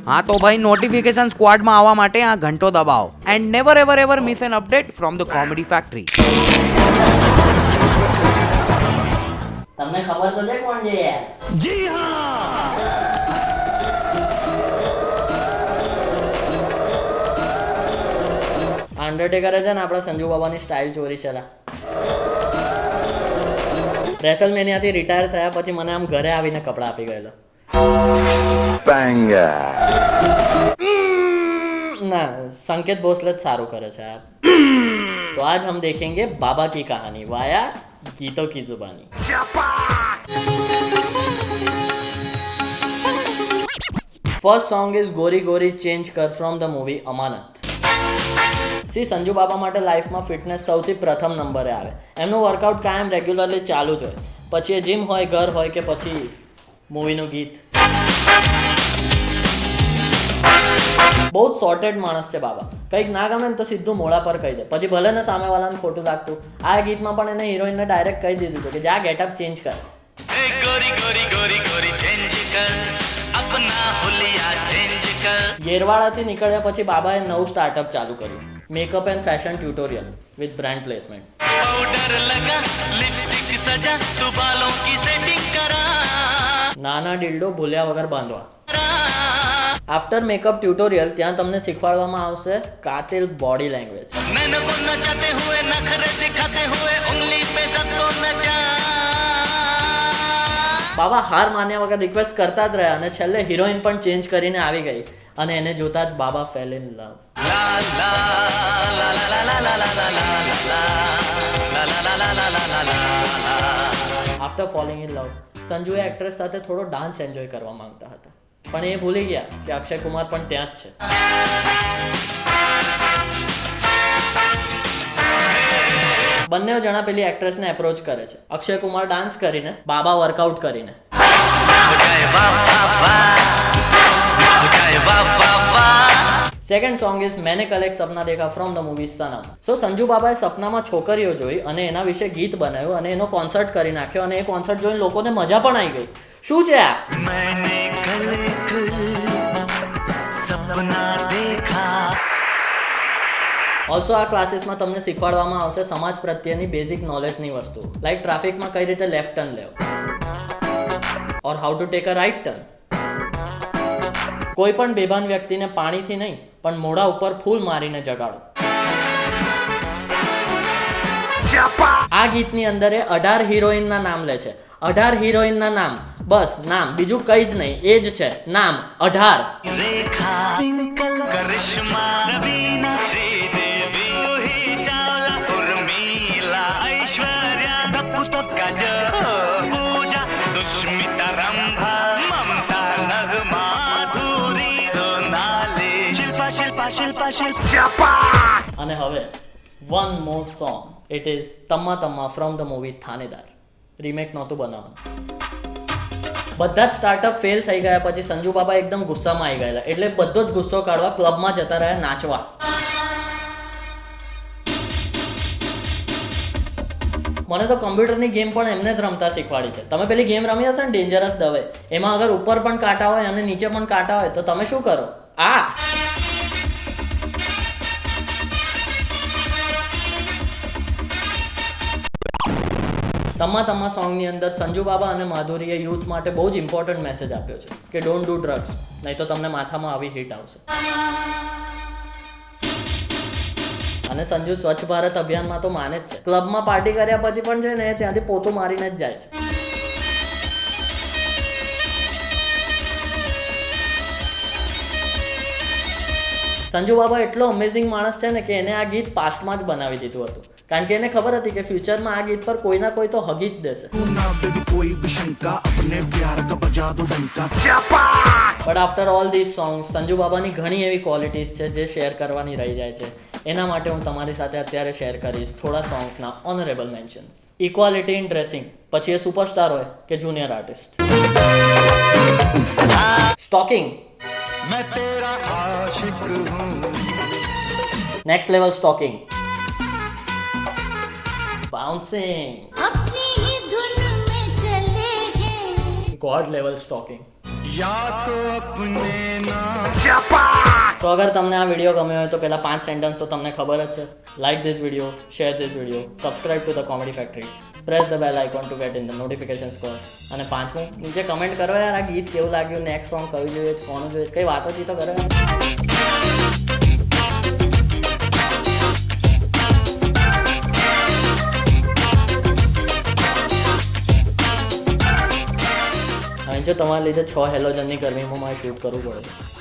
હા તો ભાઈ નોટિફિકેશન સ્ક્વોડમાં આવવા માટે આ ઘંટો દબાવો and never ever ever miss N update from the comedy factory. તમને ખબર તો છે કોણ છે યાર? જી હા. અંડરટેકરે છે ને આપણા સંજુ બાબાની સ્ટાઇલ ચોરી છે. રેસલમેનિયાથી રિટાયર થયા પછી મને આમ ઘરે આવીને કપડાં આપી ગયેલો. ના, સંકેત ભોસલે જ સારું કરે છે યાર. તો આજ હમ દેखेंगे बाबा की कहानी वाया गीतों की जुबानी. First song is गोरी गोरी चेंज कर from the movie Amanat. See Sanju Baba માટે લાઈફમાં ફિટનેસ સૌથી પ્રથમ નંબરે આવે. એમનું વર્કઆઉટ કાયમ રેગ્યુલરલી ચાલુ જ હોય, પછી એ જીમ હોય, ઘર હોય કે પછી મૂવીનું ગીત. બહુ જ સોર્ટેડ માણસ છે બાબા. કંઈક ના ગમે ને તો સીધું મોડા પર કહી દે, પછી ભલે ને સામેવાળાને ખોટું લાગતું. આ ગીતમાં પણ એને હિરોઈનને ડાયરેક્ટ કહી દીધું છે કે જા ગેટઅપ ચેન્જ કર. યેરવાડાથી નીકળ્યા પછી બાબાએ નવું સ્ટાર્ટઅપ ચાલુ કર્યું, makeup and fashion tutorial with brand placement. નાના ડીલ્ડો ભૂલ્યા વગર બાંધવા. આફ્ટર મેકઅપ ટ્યુટોરિયલ ત્યાં તમને શીખવાડવામાં આવશે કાતિલ બોડી લેંગ્વેજ. બાબા હાર માન્યા વગર રિક્વેસ્ટ કરતા જ રહ્યા અને છેલ્લે હિરોઈન પણ ચેન્જ કરીને આવી ગઈ અને એને જોતા જ Baba fell in love. After falling in love સંજુએ એક્ટ્રેસ સાથે થોડો ડાન્સ એન્જોય કરવા માંગતા હતા, પણ એ ભૂલી ગયા કે અક્ષય કુમાર પણ ત્યાં જ છે. બંને જણા પેલી એક્ટ્રેસને એપ્રોચ કરે છે, અક્ષય કુમાર ડાન્સ કરીને, બાબા વર્કઆઉટ કરીને. સેકન્ડ સોંગ ઇઝ મેને કલ એક સપના દેખા ફ્રોમ ધ મૂવી સનમ. સો સંજુ બાબાએ સપનામાં છોકરીઓ જોઈ અને એના વિશે ગીત બનાવ્યું અને એનો કોન્સર્ટ કરી નાખ્યો અને એ કોન્સર્ટ જોઈને લોકોને મજા પણ આવી ગઈ. શું છે આ? ઓલ્સો આ ક્લાસીસમાં તમને શીખવાડવામાં આવશે સમાજ પ્રત્યેની બેઝિક નોલેજની વસ્તુ, લાઈક ટ્રાફિકમાં કઈ રીતે લેફ્ટ ટર્ન લેવો or how to take a right turn. કોઈ પણ બેભાન વ્યક્તિને પાણીથી નહીં પણ મોઢા ઉપર ફૂલ મારીને જગાડો. આ ગીતની અંદર એ 18 હિરોઈનના નામ લે છે. 18 હિરોઈનના નામ, બસ નામ, બીજું કઈ જ નહીં, એ જ છે નામ 18. અને હવે one more song, it is Tamma Tamma from the movie Thanedaar. Remake નહોતું બનાવવાનું. બધા જ સ્ટાર્ટઅપ ફેલ થઈ ગયા પછી સંજુ બાબા એકદમ ગુસ્સામાં આવી ગયેલા, એટલે બધો જ ગુસ્સો કાઢવા ક્લબમાં જતા રહ્યા નાચવા. મને તો કમ્પ્યુટરની ગેમ પણ એમને જ રમતા શીખવાડી છે. તમે પેલી ગેમ રમી હશે ને ડેન્જરસ દવે, એમાં અગર ઉપર પણ કાંટા હોય અને નીચે પણ કાંટા હોય તો તમે શું કરો? આ તમ્મા તમ્મા સોંગની અંદર સંજુ બાબા અને માધુરીએ યુથ માટે બહુ જ ઇમ્પોર્ટન્ટ મેસેજ આપ્યો છે કે ડોન્ટ ડુ ડ્રગ્સ, નહીં તો તમને માથામાં આવી હિટ આવશે. અને સંજુ સ્વચ્છ ભારત અભિયાનમાં તો માને જ છે. ક્લબમાં પાર્ટી કર્યા પછી પણ છે ને ત્યાંથી પોતું મારીને જ જાય છે. સંજુ બાબા એટલો અમેઝિંગ માણસ છે ને કે એને આ ગીત પાસ્ટમાં જ બનાવી દીધું હતું, કારણ કે એને ખબર હતી કે ફ્યુચરમાં આ ગીત પર કોઈ ના કોઈ તો હગી જ દેશે. But after all this songs Sanju બાબાની ઘણી એવી ક્વોલિટીઝ છે જે શેર કરવાની રહી જાય છે. એના માટે હું તમારી સાથે અત્યારે શેર કરીશ થોડા સોંગ્સના honourable mentions. Equality in dressing, પછી એ સુપરસ્ટાર હોય કે junior artist. Stalking, next level stalking. Bouncing, god level stalking. તો અગર તમને આ વિડીયો ગમ્યો હોય તો પહેલા 5 સેન્ટેન્સ તો તમને ખબર જ છે. Like this video, share this video, subscribe to the comedy factory, press the bell icon two get in the notification score. અને 5મું, નીચે કમેન્ટ કરો યાર આ ગીત કેવું લાગ્યું, નેક્સ્ટ સોંગ કયું જોઈએ, કોનું જોઈએ, કઈ વાતોચીતો કરો. જો તમારા લીધે 6 હેલોજનની ગરમીમાં મારે શૂટ કરવું પડે.